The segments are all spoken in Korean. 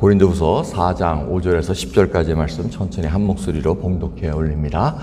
고린도후서 4장 5절에서 10절까지의 말씀 천천히 한 목소리로 봉독해 올립니다.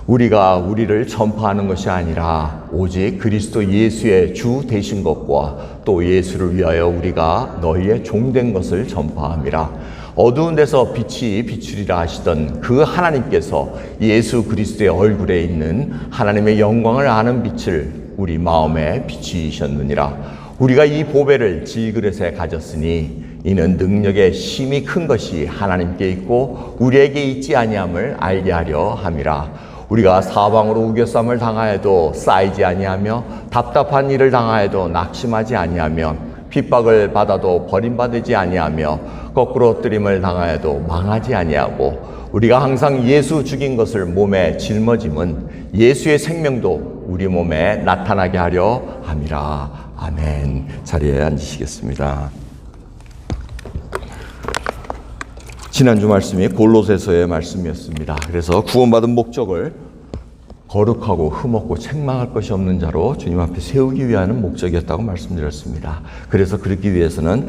우리가 우리를 전파하는 것이 아니라 오직 그리스도 예수의 주 되신 것과 또 예수를 위하여 우리가 너희의 종된 것을 전파함이라. 어두운 데서 빛이 비추리라 하시던 그 하나님께서 예수 그리스도의 얼굴에 있는 하나님의 영광을 아는 빛을 우리 마음에 비추셨느니라. 우리가 이 보배를 질그릇에 가졌으니 이는 능력의 힘이 큰 것이 하나님께 있고 우리에게 있지 아니함을 알게 하려 함이라. 우리가 사방으로 우겨쌈을 당하여도 쌓이지 아니하며 답답한 일을 당하여도 낙심하지 아니하며 핍박을 받아도 버림받지 아니하며 거꾸로 엎드림을 당하여도 망하지 아니하고 우리가 항상 예수 죽인 것을 몸에 짊어짐은 예수의 생명도 우리 몸에 나타나게 하려 함이라. 아멘. 자리에 앉으시겠습니다. 지난주 말씀이 골로새서의 말씀이었습니다. 그래서 구원받은 목적을 거룩하고 흠없고 책망할 것이 없는 자로 주님 앞에 세우기 위한 목적이었다고 말씀드렸습니다. 그래서 그러기 위해서는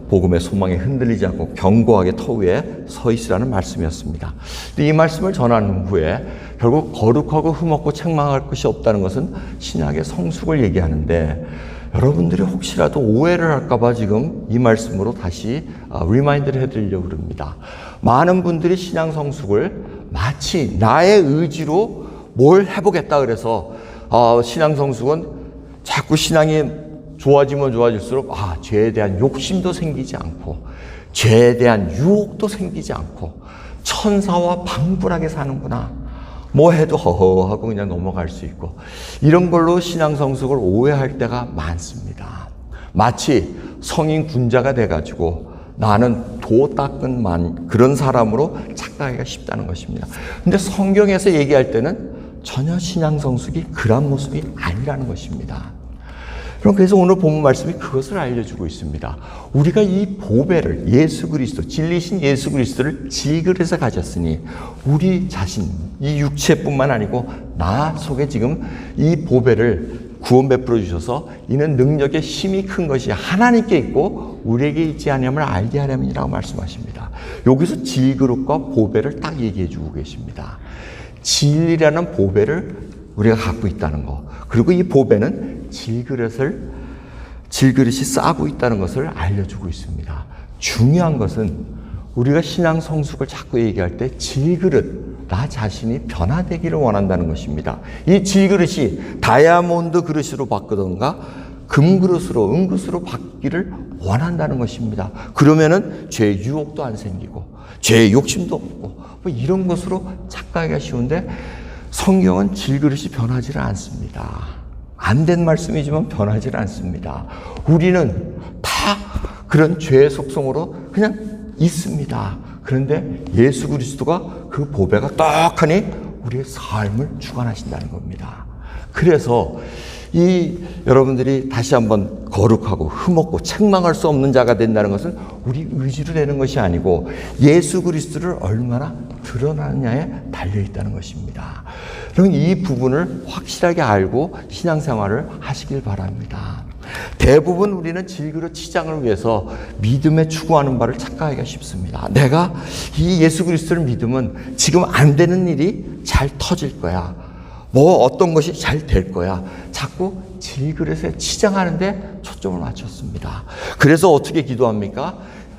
복음의 소망에 흔들리지 않고 견고하게 터 위에 서 있으라는 말씀이었습니다. 근데 이 말씀을 전한 후에 결국 거룩하고 흠없고 책망할 것이 없다는 것은 신약의 성숙을 얘기하는데, 여러분들이 혹시라도 오해를 할까봐 지금 이 말씀으로 다시 리마인드를 해드리려고 합니다. 많은 분들이 신앙 성숙을 마치 나의 의지로 뭘 해보겠다 그래서 신앙 성숙은 자꾸 신앙이 좋아지면 좋아질수록 죄에 대한 욕심도 생기지 않고 죄에 대한 유혹도 생기지 않고 천사와 방불하게 사는구나, 뭐 해도 허허하고 그냥 넘어갈 수 있고, 이런 걸로 신앙 성숙을 오해할 때가 많습니다. 마치 성인 군자가 돼가지고 나는 도 닦은 그런 사람으로 착각하기가 쉽다는 것입니다. 근데 성경에서 얘기할 때는 전혀 신앙 성숙이 그런 모습이 아니라는 것입니다. 그래서 오늘 본문 말씀이 그것을 알려주고 있습니다. 우리가 이 보배를, 예수 그리스도, 진리신 예수 그리스도를 질그릇에 가졌으니 우리 자신, 이 육체뿐만 아니고 나 속에 지금 이 보배를 구원 베풀어 주셔서 이는 능력의 힘이 큰 것이 하나님께 있고 우리에게 있지 아니함을 알게 하려면이라고 말씀하십니다. 여기서 질그릇과 보배를 딱 얘기해 주고 계십니다. 진리라는 보배를 우리가 갖고 있다는 거, 그리고 이 보배는 질그릇이 싸고 있다는 것을 알려주고 있습니다. 중요한 것은 우리가 신앙 성숙을 자꾸 얘기할 때 질그릇, 나 자신이 변화되기를 원한다는 것입니다. 이 질그릇이 다이아몬드 그릇으로 바꾸던가 금그릇으로, 은그릇으로 바뀌기를 원한다는 것입니다. 그러면은 죄의 유혹도 안 생기고 죄의 욕심도 없고 뭐 이런 것으로 착각하기가 쉬운데, 성경은 질그릇이 변하지를 않습니다. 안 된 말씀이지만 변하지를 않습니다. 우리는 다 그런 죄의 속성으로 그냥 있습니다. 그런데 예수 그리스도가 그 보배가 떡하니 우리의 삶을 주관하신다는 겁니다. 그래서 여러분들이 다시 한번 거룩하고 흠없고 책망할 수 없는 자가 된다는 것은 우리 의지로 되는 것이 아니고 예수 그리스도를 얼마나 드러나느냐에 달려있다는 것입니다. 그럼 이 부분을 확실하게 알고 신앙생활을 하시길 바랍니다. 대부분 우리는 질그릇 치장을 위해서 믿음에 추구하는 바를 착각하기가 쉽습니다. 내가 이 예수 그리스도를 믿으면 지금 안 되는 일이 잘 터질 거야, 뭐 어떤 것이 잘 될 거야, 자꾸 질그릇에 치장하는데 초점을 맞췄습니다. 그래서 어떻게 기도합니까?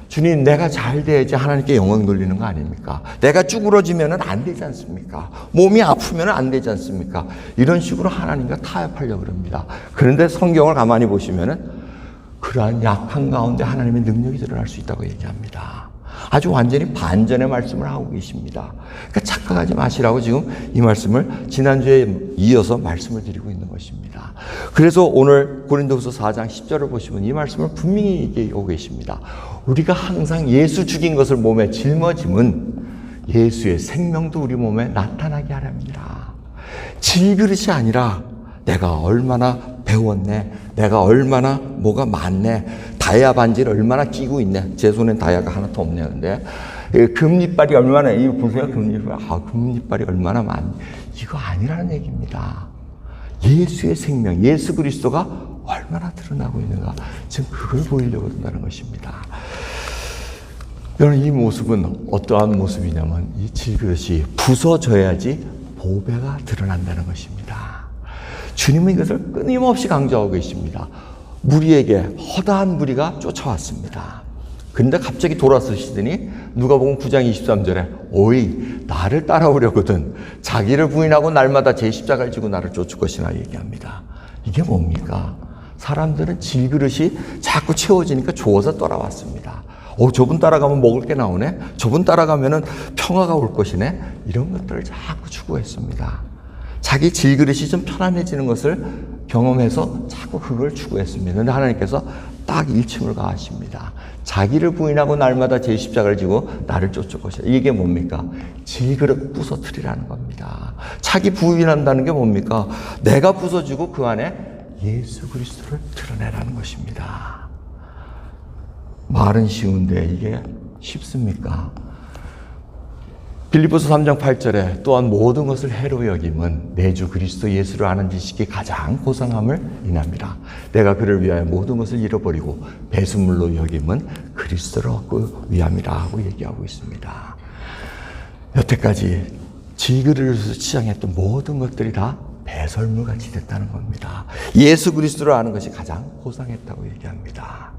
주님, 내가 잘 돼야지 하나님께 영광 돌리는 거 아닙니까? 내가 쭈그러지면 안 되지 않습니까? 몸이 아프면 안 되지 않습니까? 이런 식으로 하나님과 타협하려고 합니다. 그런데 성경을 가만히 보시면은 그러한 약한 가운데 하나님의 능력이 드러날 수 있다고 얘기합니다. 아주 완전히 반전의 말씀을 하고 계십니다. 그러니까 착각하지 마시라고 지금 이 말씀을 지난주에 이어서 말씀을 드리고 있는 것입니다. 그래서 오늘 고린도후서 4장 10절을 보시면 이 말씀을 분명히 얘기하고 계십니다. 우리가 항상 예수 죽인 것을 몸에 짊어짐은 예수의 생명도 우리 몸에 나타나게 하렵니다. 질그릇이 아니라 내가 얼마나 배웠네, 내가 얼마나 뭐가 많네, 다이아 반지를 얼마나 끼고 있네, 제 손엔 다이아가 하나도 없네요. 근데 금리빨이 얼마나, 이거 보세요, 금리빨이 얼마나 많네, 이거 아니라는 얘기입니다. 예수의 생명, 예수 그리스도가 얼마나 드러나고 있는가, 지금 그걸 보이려고 한다는 것입니다. 여러분, 이 모습은 어떠한 모습이냐면 이 질그릇이 부서져야지 보배가 드러난다는 것입니다. 주님은 이것을 끊임없이 강조하고 계십니다. 무리에게 허다한 무리가 쫓아왔습니다. 그런데 갑자기 돌아서시더니 누가복음 9장 23절에 오이 나를 따라오려거든 자기를 부인하고 날마다 제 십자가를 지고 나를 쫓을 것이나 얘기합니다. 이게 뭡니까? 사람들은 질그릇이 자꾸 채워지니까 좋아서 따라왔습니다. 저분 따라가면 먹을 게 나오네? 저분 따라가면 평화가 올 것이네? 이런 것들을 자꾸 추구했습니다. 자기 질그릇이 좀 편안해지는 것을 경험해서 자꾸 그걸 추구했습니다. 그런데 하나님께서 딱 일침을 가하십니다. 자기를 부인하고 날마다 제 십자가를 지고 나를 쫓을 것이다. 이게 뭡니까? 질그릇 부서뜨리라는 겁니다. 자기 부인한다는 게 뭡니까? 내가 부서지고 그 안에 예수 그리스도를 드러내라는 것입니다. 말은 쉬운데 이게 쉽습니까? 빌립보서 3장 8절에 또한 모든 것을 해로 여김은 내 주 그리스도 예수를 아는 지식이 가장 고상함을 인합니다. 내가 그를 위하여 모든 것을 잃어버리고 배수물로 여김은 그리스도를 얻고 위함이라 하고 얘기하고 있습니다. 여태까지 질그릇에서 치장했던 모든 것들이 다 배설물같이 됐다는 겁니다. 예수 그리스도를 아는 것이 가장 고상했다고 얘기합니다.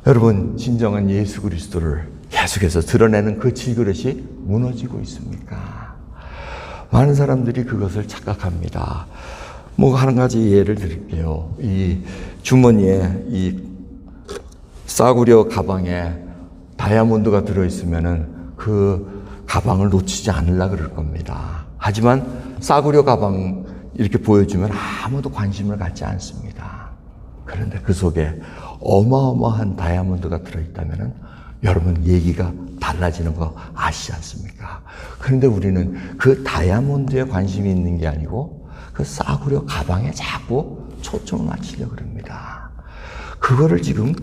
여러분, 진정한 예수 그리스도를 계속해서 드러내는 그 질그릇이 무너지고 있습니까? 많은 사람들이 그것을 착각합니다. 한 가지 예를 드릴게요. 이 주머니에 이 싸구려 가방에 다이아몬드가 들어있으면은 그 가방을 놓치지 않으려고 그럴 겁니다. 하지만 싸구려 가방 이렇게 보여주면 아무도 관심을 갖지 않습니다. 그런데 그 속에 어마어마한 다이아몬드가 들어있다면은 여러분 얘기가 달라지는 거 아시지 않습니까? 그런데 우리는 그 다이아몬드에 관심이 있는 게 아니고 그 싸구려 가방에 자꾸 초점을 맞추려고 그럽니다. 그거를 지금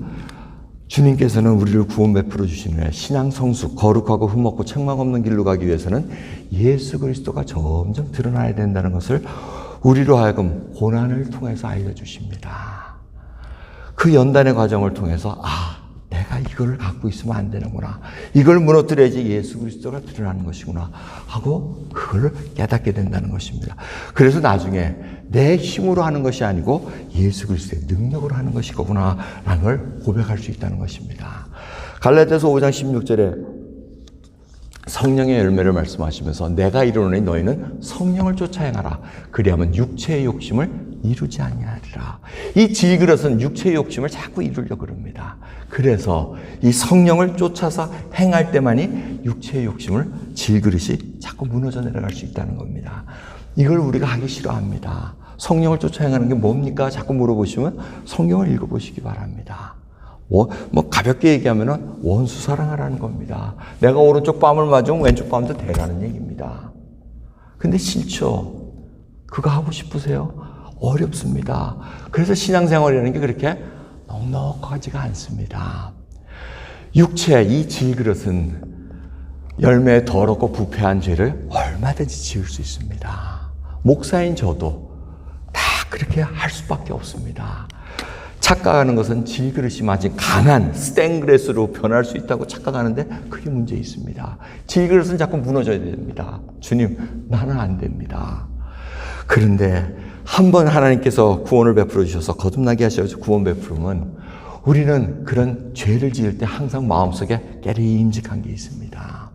주님께서는 우리를 구원 베풀어 주시는 신앙 성숙, 거룩하고 흠없고 책망 없는 길로 가기 위해서는 예수 그리스도가 점점 드러나야 된다는 것을 우리로 하여금 고난을 통해서 알려주십니다. 그 연단의 과정을 통해서 내가 이걸 갖고 있으면 안 되는구나. 이걸 무너뜨려야지 예수 그리스도가 드러나는 것이구나 하고 그걸 깨닫게 된다는 것입니다. 그래서 나중에 내 힘으로 하는 것이 아니고 예수 그리스도의 능력으로 하는 것이구나 라는 걸 고백할 수 있다는 것입니다. 갈라디아서 5장 16절에 성령의 열매를 말씀하시면서 내가 이르노니 너희는 성령을 쫓아 행하라. 그리하면 육체의 욕심을 이루지 아니하리라. 이 질그릇은 육체의 욕심을 자꾸 이루려고 합니다. 그래서 이 성령을 쫓아서 행할 때만이 육체의 욕심을 질그릇이 자꾸 무너져 내려갈 수 있다는 겁니다. 이걸 우리가 하기 싫어합니다. 성령을 쫓아 행하는 게 뭡니까? 자꾸 물어보시면 성경을 읽어보시기 바랍니다. 가볍게 얘기하면 원수 사랑하라는 겁니다. 내가 오른쪽 뺨을 맞으면 왼쪽 뺨도 대라는 얘기입니다. 근데 싫죠? 그거 하고 싶으세요? 어렵습니다. 그래서 신앙생활이라는 게 그렇게 넉넉하지가 않습니다. 육체, 이 질그릇은 열매에 더럽고 부패한 죄를 얼마든지 지을 수 있습니다. 목사인 저도 다 그렇게 할 수밖에 없습니다. 착각하는 것은 질그릇이 마치 강한 스테인그레스로 변할 수 있다고 착각하는데 그게 문제 있습니다. 질그릇은 자꾸 무너져야 됩니다. 주님, 나는 안 됩니다. 그런데 한번 하나님께서 구원을 베풀어 주셔서 거듭나게 하셔서 구원 베풀으면 우리는 그런 죄를 지을 때 항상 마음속에 깨림직한 게 있습니다.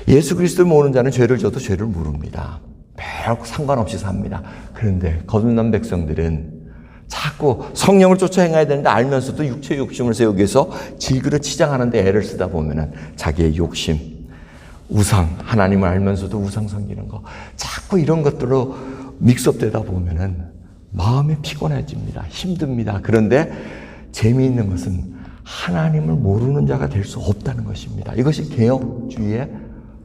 예수 그리스도를 모르는 자는 죄를 져도 죄를 모릅니다. 별 상관없이 삽니다. 그런데 거듭난 백성들은 자꾸 성령을 쫓아 행해야 되는데 알면서도 육체의 욕심을 세우기 위해서 질그릇 치장하는데 애를 쓰다 보면은 자기의 욕심, 우상, 하나님을 알면서도 우상 섬기는 거, 자꾸 이런 것들로 믹스업되다 보면은 마음이 피곤해집니다. 힘듭니다. 그런데 재미있는 것은 하나님을 모르는 자가 될 수 없다는 것입니다. 이것이 개혁주의의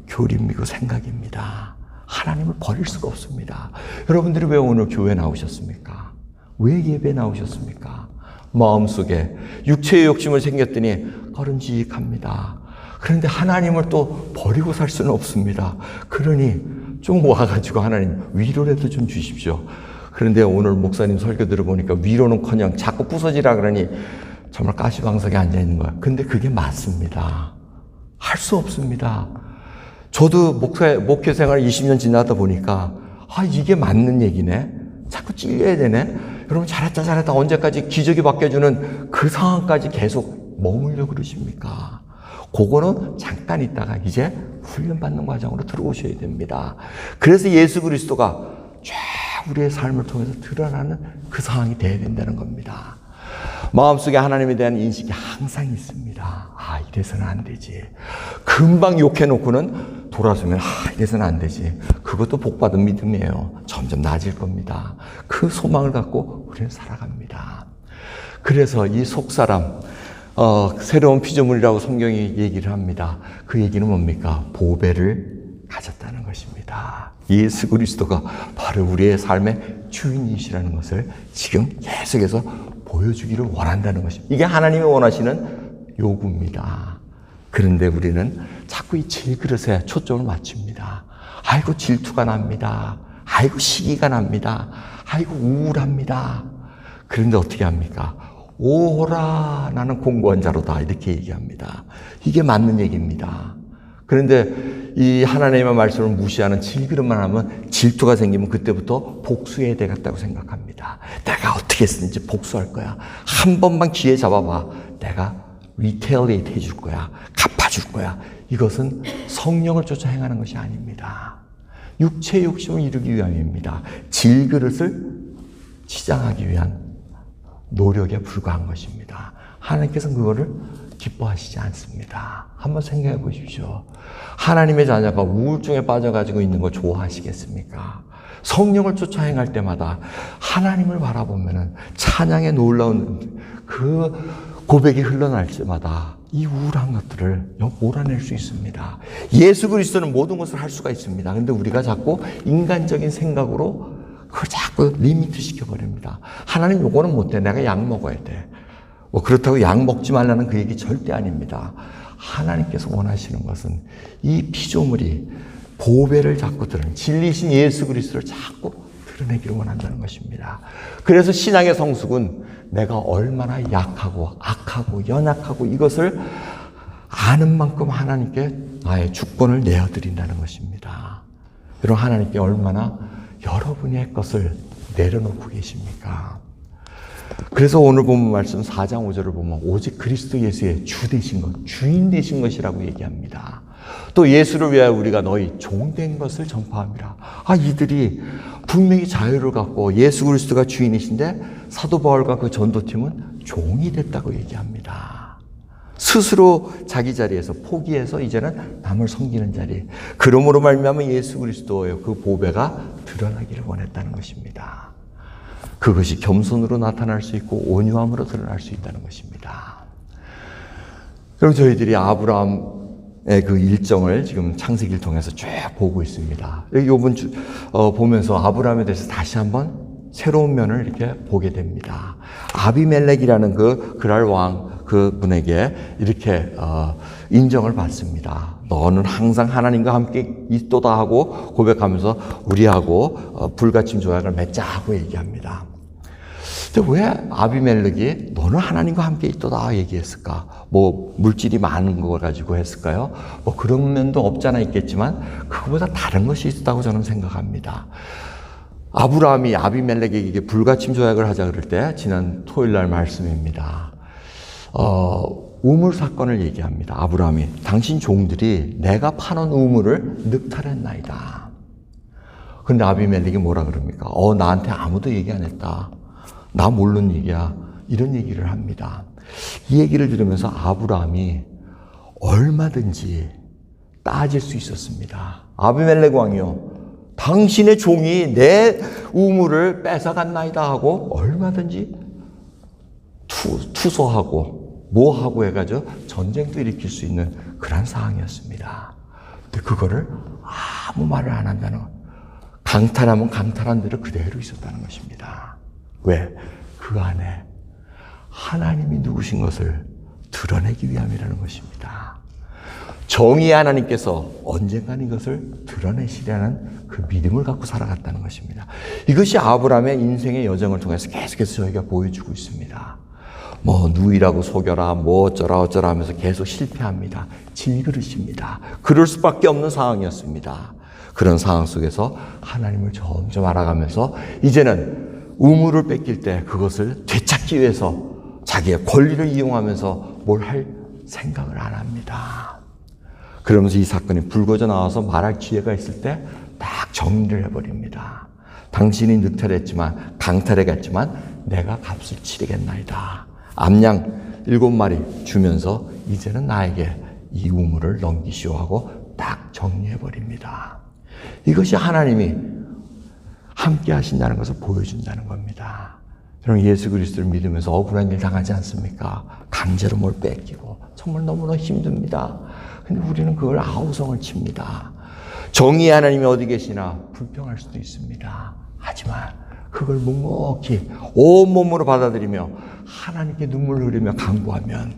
교리이고 생각입니다. 하나님을 버릴 수가 없습니다. 여러분들이 왜 오늘 교회 나오셨습니까? 왜 예배 나오셨습니까? 마음속에 육체의 욕심을 생겼더니 꺼름직합니다. 그런데 하나님을 또 버리고 살 수는 없습니다. 그러니 좀 와가지고 하나님 위로라도 좀 주십시오. 그런데 오늘 목사님 설교 들어보니까 위로는커녕 자꾸 부서지라 그러니 정말 가시방석에 앉아있는 거야. 근데 그게 맞습니다. 할 수 없습니다. 저도 목회 생활 20년 지나다 보니까 이게 맞는 얘기네. 자꾸 찔려야 되네. 여러분 잘했다 언제까지 기적이 바뀌어주는 그 상황까지 계속 머물려 그러십니까? 그거는 잠깐 있다가 이제 훈련받는 과정으로 들어오셔야 됩니다. 그래서 예수 그리스도가 쫙 우리의 삶을 통해서 드러나는 그 상황이 돼야 된다는 겁니다. 마음속에 하나님에 대한 인식이 항상 있습니다. 이래서는 안 되지. 금방 욕해놓고는 돌아서면 이래서는 안 되지. 그것도 복받은 믿음이에요. 점점 나아질 겁니다. 그 소망을 갖고 우리는 살아갑니다. 그래서 이 속사람, 새로운 피조물이라고 성경이 얘기를 합니다. 그 얘기는 뭡니까? 보배를 가졌다는 것입니다. 예수 그리스도가 바로 우리의 삶의 주인이시라는 것을 지금 계속해서 보여주기를 원한다는 것입니다. 이게 하나님이 원하시는 요구입니다. 그런데 우리는 자꾸 이 질그릇에 초점을 맞춥니다. 아이고 질투가 납니다. 아이고 시기가 납니다. 아이고 우울합니다. 그런데 어떻게 합니까? 오호라 나는 공고한 자로다 이렇게 얘기합니다. 이게 맞는 얘기입니다. 그런데 이 하나님의 말씀을 무시하는 질그릇만 하면 질투가 생기면 그때부터 복수해야 되겠다고 생각합니다. 내가 어떻게 했는지 복수할 거야. 한 번만 기회 잡아봐. 내가 retaliate 해줄 거야. 갚아줄 거야. 이것은 성령을 쫓아 행하는 것이 아닙니다. 육체의 욕심을 이루기 위함입니다. 질그릇을 치장하기 위한 노력에 불과한 것입니다. 하나님께서는 그거를 기뻐하시지 않습니다. 한번 생각해 보십시오. 하나님의 자녀가 우울증에 빠져가지고 있는 거 좋아하시겠습니까? 성령을 쫓아 행할 때마다 하나님을 바라보면은 찬양의 놀라운 그 고백이 흘러날 때마다 이 우울한 것들을 몰아낼 수 있습니다. 예수 그리스도는 모든 것을 할 수가 있습니다. 그런데 우리가 자꾸 인간적인 생각으로 그걸 자꾸 리미트 시켜버립니다. 하나님 요거는 못해. 내가 약 먹어야 돼. 그렇다고 약 먹지 말라는 그 얘기 절대 아닙니다. 하나님께서 원하시는 것은 이 피조물이 보배를 자꾸 드러내는 진리신 예수 그리스도를 자꾸 드러내기를 원한다는 것입니다. 그래서 신앙의 성숙은 내가 얼마나 약하고 악하고 연약하고 이것을 아는 만큼 하나님께 나의 주권을 내어드린다는 것입니다. 여러분 하나님께 얼마나 여러분의 것을 내려놓고 계십니까? 그래서 오늘 본문 말씀 4장 5절을 보면 오직 그리스도 예수의 주 되신 것, 주인 되신 것이라고 얘기합니다. 또 예수를 위하여 우리가 너희 종된 것을 전파함이라. 이들이 분명히 자유를 갖고 예수 그리스도가 주인이신데 사도 바울과 그 전도팀은 종이 됐다고 얘기합니다. 스스로 자기 자리에서 포기해서 이제는 남을 섬기는 자리. 그러므로 말미암아 예수 그리스도의 그 보배가 드러나기를 원했다는 것입니다. 그것이 겸손으로 나타날 수 있고 온유함으로 드러날 수 있다는 것입니다. 그럼 저희들이 아브라함의 그 일정을 지금 창세기를 통해서 쭉 보고 있습니다. 이번 주 보면서 아브라함에 대해서 다시 한번 새로운 면을 이렇게 보게 됩니다. 아비멜렉이라는 그 그랄 왕 그분에게 이렇게 인정을 받습니다. 너는 항상 하나님과 함께 있도다 하고 고백하면서 우리하고 불가침 조약을 맺자 하고 얘기합니다. 근데 왜 아비멜렉이 너는 하나님과 함께 있도다 얘기했을까? 물질이 많은 걸 가지고 했을까요? 그런 면도 없잖아 있겠지만 그거보다 다른 것이 있다고 저는 생각합니다. 아브라함이 아비멜렉에게 불가침 조약을 하자 그럴 때 지난 토요일 날 말씀입니다. 우물 사건을 얘기합니다. 아브라함이 당신 종들이 내가 파놓은 우물을 늑탈했나이다. 근데 아비멜렉이 뭐라 그럽니까? 나한테 아무도 얘기 안 했다. 나 모르는 얘기야. 이런 얘기를 합니다. 이 얘기를 들으면서 아브라함이 얼마든지 따질 수 있었습니다. 아비멜렉 왕이요. 당신의 종이 내 우물을 뺏어갔나이다 하고 얼마든지 투소하고 뭐하고 해가지고 전쟁도 일으킬 수 있는 그런 상황이었습니다. 근데 그거를 아무 말을 안 한다는 것. 강탈하면 강탈한 대로 그대로 있었다는 것입니다. 왜? 그 안에 하나님이 누구신 것을 드러내기 위함이라는 것입니다. 정의의 하나님께서 언젠간 이것을 드러내시려는 그 믿음을 갖고 살아갔다는 것입니다. 이것이 아브라함의 인생의 여정을 통해서 계속해서 저희가 보여주고 있습니다. 뭐 누이라고 속여라, 뭐 어쩌라 어쩌라 하면서 계속 실패합니다. 질그릇입니다. 그럴 수밖에 없는 상황이었습니다. 그런 상황 속에서 하나님을 점점 알아가면서 이제는 우물을 뺏길 때 그것을 되찾기 위해서 자기의 권리를 이용하면서 뭘 할 생각을 안 합니다. 그러면서 이 사건이 불거져 나와서 말할 기회가 있을 때 딱 정리를 해버립니다. 당신이 늑탈했지만 강탈해갔지만 내가 값을 치르겠나이다. 암양 7마리 주면서 이제는 나에게 이 우물을 넘기시오 하고 딱 정리해버립니다. 이것이 하나님이 함께 하신다는 것을 보여준다는 겁니다. 여러분 예수 그리스도를 믿으면서 억울한 일 당하지 않습니까? 강제로 뭘 뺏기고 정말 너무나 힘듭니다. 근데 우리는 그걸 아우성을 칩니다. 정의의 하나님이 어디 계시나 불평할 수도 있습니다. 하지만 그걸 묵묵히 온몸으로 받아들이며 하나님께 눈물을 흘리며 간구하면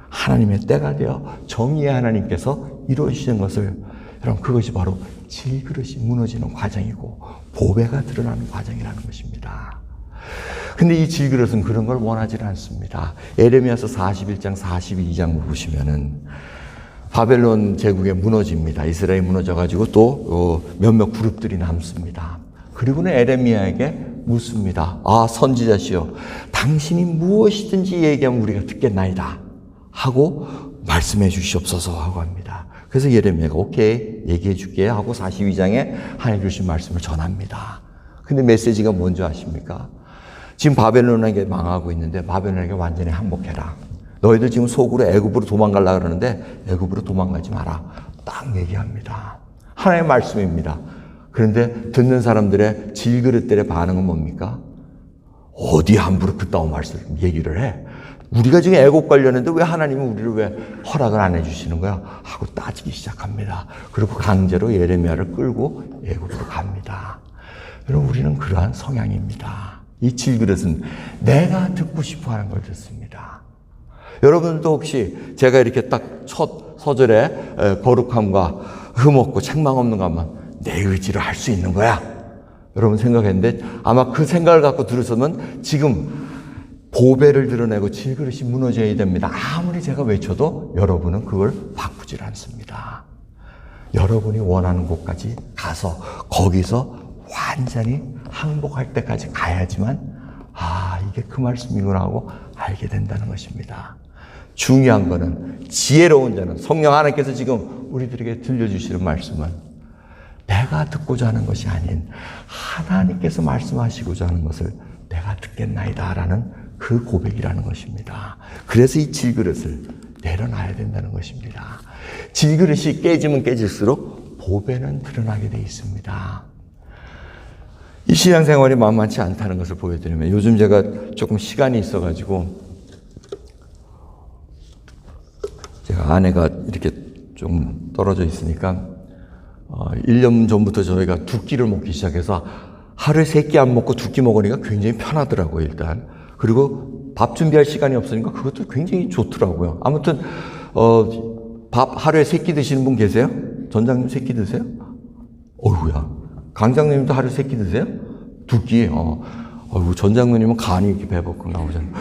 하나님의 때가 되어 정의의 하나님께서 이루어지는 것을 여러분 그것이 바로 질그릇이 무너지는 과정이고 보배가 드러나는 과정이라는 것입니다. 근데 이 질그릇은 그런 걸 원하지 않습니다. 에레미야서 41장 42장을 보시면은 바벨론 제국에 무너집니다. 이스라엘이 무너져가지고 또 몇몇 그룹들이 남습니다. 그리고는 에레미야에게 묻습니다. 아 선지자시여 당신이 무엇이든지 얘기하면 우리가 듣겠나이다 하고 말씀해 주시옵소서 하고 합니다. 그래서 예레미야가 오케이 얘기해 줄게 하고 42장에 하나님 주신 말씀을 전합니다. 근데 메시지가 뭔지 아십니까? 지금 바벨론에게 망하고 있는데 바벨론에게 완전히 항복해라. 너희들 지금 속으로 애굽으로 도망가려고 그러는데 애굽으로 도망가지 마라. 딱 얘기합니다. 하나님의 말씀입니다. 그런데 듣는 사람들의 질그릇들의 반응은 뭡니까? 어디 함부로 그따위 말씀 얘기를 해? 우리가 지금 애굽 가려는데 왜 하나님은 우리를 왜 허락을 안 해주시는 거야? 하고 따지기 시작합니다. 그리고 강제로 예레미야를 끌고 애굽으로 갑니다. 여러분 우리는 그러한 성향입니다. 이 질그릇은 내가 듣고 싶어하는 걸 듣습니다. 여러분도 혹시 제가 이렇게 딱 첫 서절에 거룩함과 흠없고 책망 없는 것만 내 의지로 할 수 있는 거야. 여러분 생각했는데 아마 그 생각을 갖고 들으시면 지금 보배를 드러내고 질그릇이 무너져야 됩니다. 아무리 제가 외쳐도 여러분은 그걸 바꾸질 않습니다. 여러분이 원하는 곳까지 가서 거기서 완전히 항복할 때까지 가야지만 아 이게 그 말씀이구나 하고 알게 된다는 것입니다. 중요한 거는 지혜로운 자는 성령 하나님께서 지금 우리들에게 들려주시는 말씀은 내가 듣고자 하는 것이 아닌 하나님께서 말씀하시고자 하는 것을 내가 듣겠나이다 라는 그 고백이라는 것입니다. 그래서 이 질그릇을 내려놔야 된다는 것입니다. 질그릇이 깨지면 깨질수록 보배는 드러나게 돼 있습니다. 이 신앙생활이 만만치 않다는 것을 보여드리면 요즘 제가 조금 시간이 있어가지고 제가 아내가 이렇게 좀 떨어져 있으니까 1년 전부터 저희가 2끼를 먹기 시작해서 하루에 3끼 안 먹고 2끼 먹으니까 굉장히 편하더라고요, 일단. 그리고 밥 준비할 시간이 없으니까 그것도 굉장히 좋더라고요. 아무튼, 밥 하루에 3끼 드시는 분 계세요? 전장님 3끼 드세요? 어이구야. 강장님도 하루에 3끼 드세요? 2끼? 어이구, 전장님은 간이 이렇게 배고프고 나오잖아요.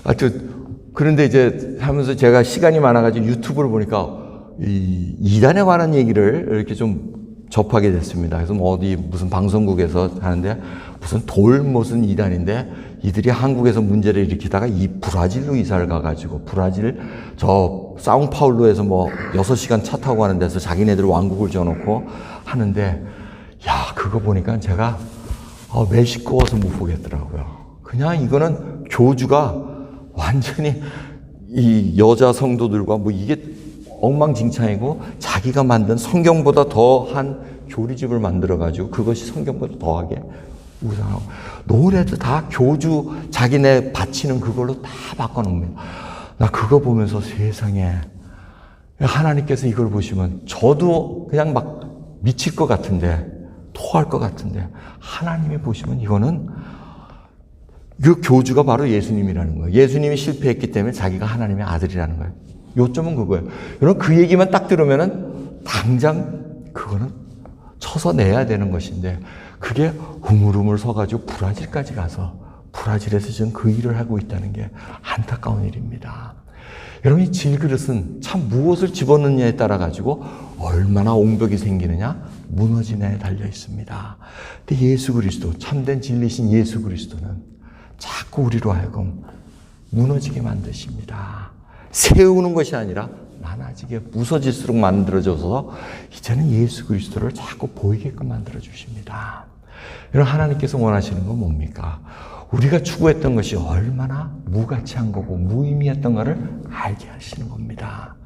하여튼, 그런데 이제 하면서 제가 시간이 많아가지고 유튜브를 보니까 이 이단에 관한 얘기를 이렇게 좀 접하게 됐습니다. 그래서 뭐 어디 무슨 방송국에서 하는데 무슨 무슨 이단인데 이들이 한국에서 문제를 일으키다가 이 브라질로 이사를 가가지고 브라질 저 사우파울로에서 뭐 6시간 차 타고 가는 데서 자기네들 왕국을 지어놓고 하는데 야 그거 보니까 제가 매일 시끄러워서 못 보겠더라고요. 그냥 이거는 교주가 완전히 이 여자 성도들과 뭐 이게 엉망진창이고 자기가 만든 성경보다 더한 교리집을 만들어가지고 그것이 성경보다 더하게 우상하고 노래도 다 교주 자기네 바치는 그걸로 다 바꿔놓습니다. 나 그거 보면서 세상에 하나님께서 이걸 보시면 저도 그냥 막 미칠 것 같은데 토할 것 같은데 하나님이 보시면 이거는 그 교주가 바로 예수님이라는 거예요. 예수님이 실패했기 때문에 자기가 하나님의 아들이라는 거예요. 요점은 그거예요. 여러분 그 얘기만 딱 들으면은 당장 그거는 쳐서 내야 되는 것인데 그게 우물우물 서가지고 브라질까지 가서 브라질에서 지금 그 일을 하고 있다는 게 안타까운 일입니다. 여러분, 이 질그릇은 참 무엇을 집어넣느냐에 따라 가지고 얼마나 옹벽이 생기느냐, 무너지느냐에 달려 있습니다. 근데 예수 그리스도, 참된 진리신 예수 그리스도는 자꾸 우리로 하여금 무너지게 만드십니다. 세우는 것이 아니라 많아지게 부서질수록 만들어져서 이제는 예수 그리스도를 자꾸 보이게끔 만들어 주십니다. 여러분, 하나님께서 원하시는 건 뭡니까? 우리가 추구했던 것이 얼마나 무가치한 거고 무의미했던가를 알게 하시는 겁니다.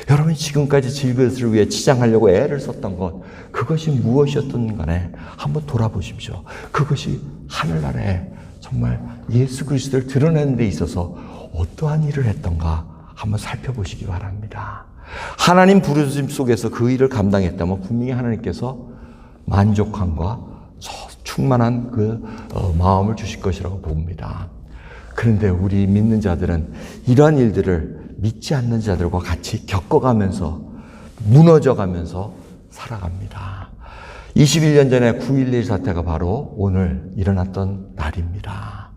여러분이 지금까지 질그릇을 위해 치장하려고 애를 썼던 것, 그것이 무엇이었던 간에 한번 돌아보십시오. 그것이 하늘나라에 정말 예수 그리스도를 드러내는 데 있어서 어떠한 일을 했던가 한번 살펴보시기 바랍니다. 하나님 부르심 속에서 그 일을 감당했다면 분명히 하나님께서 만족함과 충만한 마음을 주실 것이라고 봅니다. 그런데 우리 믿는 자들은 이러한 일들을 믿지 않는 자들과 같이 겪어가면서 무너져가면서 살아갑니다. 21년 전에 9.11 사태가 바로 오늘 일어났던 날입니다.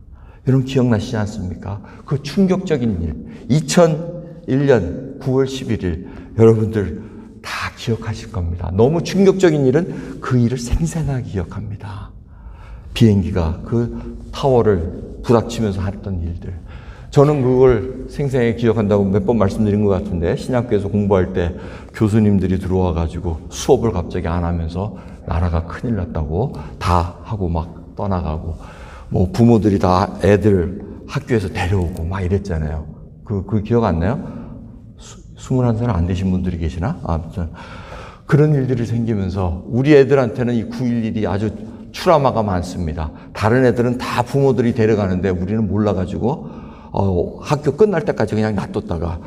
여러분 기억나시지 않습니까? 그 충격적인 일, 2001년 9월 11일 여러분들 다 기억하실 겁니다. 너무 충격적인 일은 그 일을 생생하게 기억합니다. 비행기가 그 타워를 부닥치면서 했던 일들. 저는 그걸 생생하게 기억한다고 몇 번 말씀드린 것 같은데, 신학교에서 공부할 때 교수님들이 들어와 가지고 수업을 갑자기 안 하면서 나라가 큰일 났다고 다 하고 막 떠나가고, 뭐 부모들이 다 애들 학교에서 데려오고 막 이랬잖아요. 그 기억 안 나요? 21살 안 되신 분들이 계시나? 아무튼 그런 일들이 생기면서 우리 애들한테는 이 9.11이 아주 트라우마가 많습니다. 다른 애들은 다 부모들이 데려가는데 우리는 몰라가지고 학교 끝날 때까지 그냥 놔뒀다가,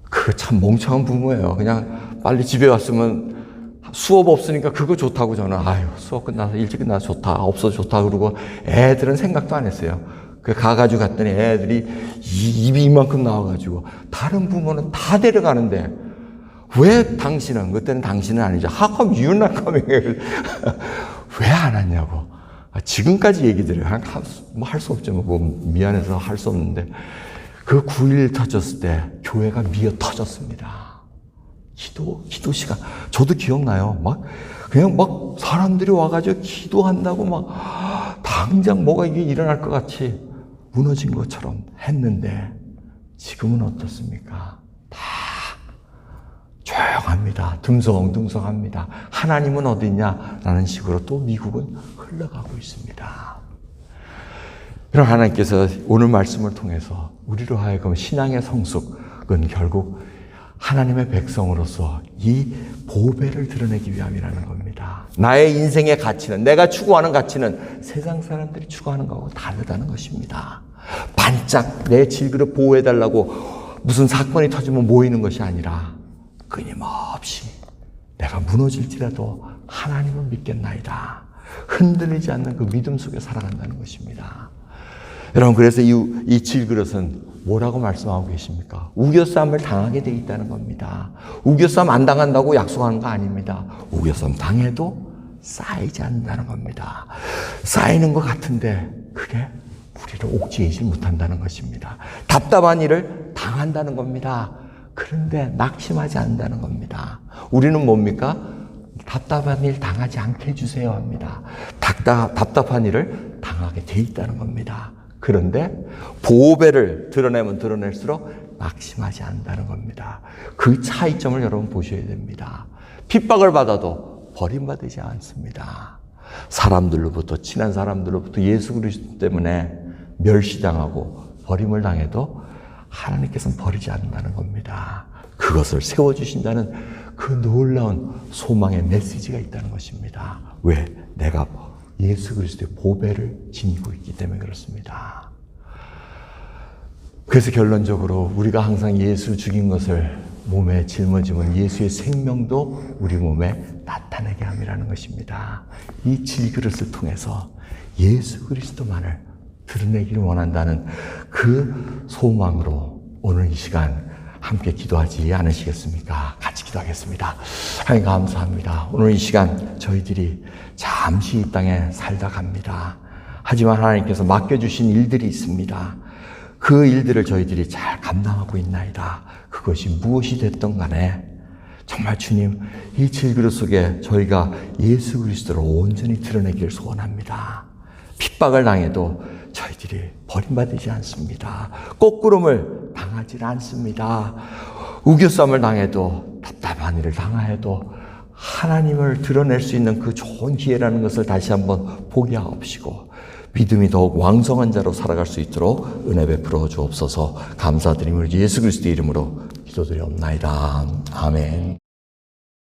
그거 참 멍청한 부모예요. 그냥 빨리 집에 왔으면 수업 없으니까 그거 좋다고 저는, 아유 수업 끝나서 일찍 끝나서 좋다, 없어서 좋다 그러고 애들은 생각도 안 했어요. 그 가가지고 갔더니 애들이 입이 이만큼 나와가지고 다른 부모는 다 데려가는데 왜 당신은, 그때는 당신은 아니죠. How come you're not coming? 왜 안 왔냐고. 지금까지 얘기 드려요. 뭐 할 수 없죠. 뭐 미안해서 할 수 없는데, 그 9.11 터졌을 때 교회가 미어 터졌습니다. 기도 시간. 저도 기억나요. 그냥 사람들이 와가지고 기도한다고 당장 뭐가 이게 일어날 것 같이 무너진 것처럼 했는데, 지금은 어떻습니까? 다 조용합니다. 듬성듬성합니다. 하나님은 어디 있냐라는 식으로 또 미국은 흘러가고 있습니다. 그럼 하나님께서 오늘 말씀을 통해서 우리로 하여금 신앙의 성숙은 결국 하나님의 백성으로서 이 보배를 드러내기 위함이라는 겁니다. 나의 인생의 가치는, 내가 추구하는 가치는 세상 사람들이 추구하는 것하고 다르다는 것입니다. 반짝 내 질그릇 보호해달라고 무슨 사건이 터지면 모이는 것이 아니라 끊임없이 내가 무너질지라도 하나님을 믿겠나이다, 흔들리지 않는 그 믿음 속에 살아간다는 것입니다. 여러분, 그래서 이 질그릇은 뭐라고 말씀하고 계십니까? 우겨쌈을 당하게 돼 있다는 겁니다. 우겨쌈 안 당한다고 약속하는 거 아닙니다. 우겨쌈 당해도 쌓이지 않는다는 겁니다. 쌓이는 것 같은데 그게 우리를 옥죄이지 못한다는 것입니다. 답답한 일을 당한다는 겁니다. 그런데 낙심하지 않는다는 겁니다. 우리는 뭡니까? 답답한 일 당하지 않게 해주세요 합니다. 답답한 일을 당하게 돼 있다는 겁니다. 그런데 보배를 드러내면 드러낼수록 낙심하지 않는다는 겁니다. 그 차이점을 여러분 보셔야 됩니다. 핍박을 받아도 버림받지 않습니다. 사람들로부터, 친한 사람들로부터 예수 그리스도 때문에 멸시당하고 버림을 당해도 하나님께서는 버리지 않는다는 겁니다. 그것을 세워주신다는 그 놀라운 소망의 메시지가 있다는 것입니다. 왜? 내가 예수 그리스도의 보배를 지니고 있기 때문에 그렇습니다. 그래서 결론적으로 우리가 항상 예수 죽인 것을 몸에 짊어지면 예수의 생명도 우리 몸에 나타내게 함이라는 것입니다. 이 질그릇을 통해서 예수 그리스도만을 드러내기를 원한다는 그 소망으로 오늘 이 시간 함께 기도하지 않으시겠습니까? 같이 기도하겠습니다. 하나님 감사합니다. 오늘 이 시간 저희들이 잠시 이 땅에 살다 갑니다. 하지만 하나님께서 맡겨주신 일들이 있습니다. 그 일들을 저희들이 잘 감당하고 있나이다. 그것이 무엇이 됐든 간에 정말 주님, 이 질그릇 속에 저희가 예수 그리스도를 온전히 드러내기를 소원합니다. 핍박을 당해도 저희들이 버림받지 않습니다. 거꾸름을 당하지 않습니다. 우겨쌈을 당해도, 답답한 일을 당하여도 하나님을 드러낼 수 있는 그 좋은 기회라는 것을 다시 한번 보게 하옵시고 믿음이 더욱 왕성한 자로 살아갈 수 있도록 은혜 베풀어 주옵소서. 감사드림을 예수 그리스도의 이름으로 기도드리옵나이다. 아멘.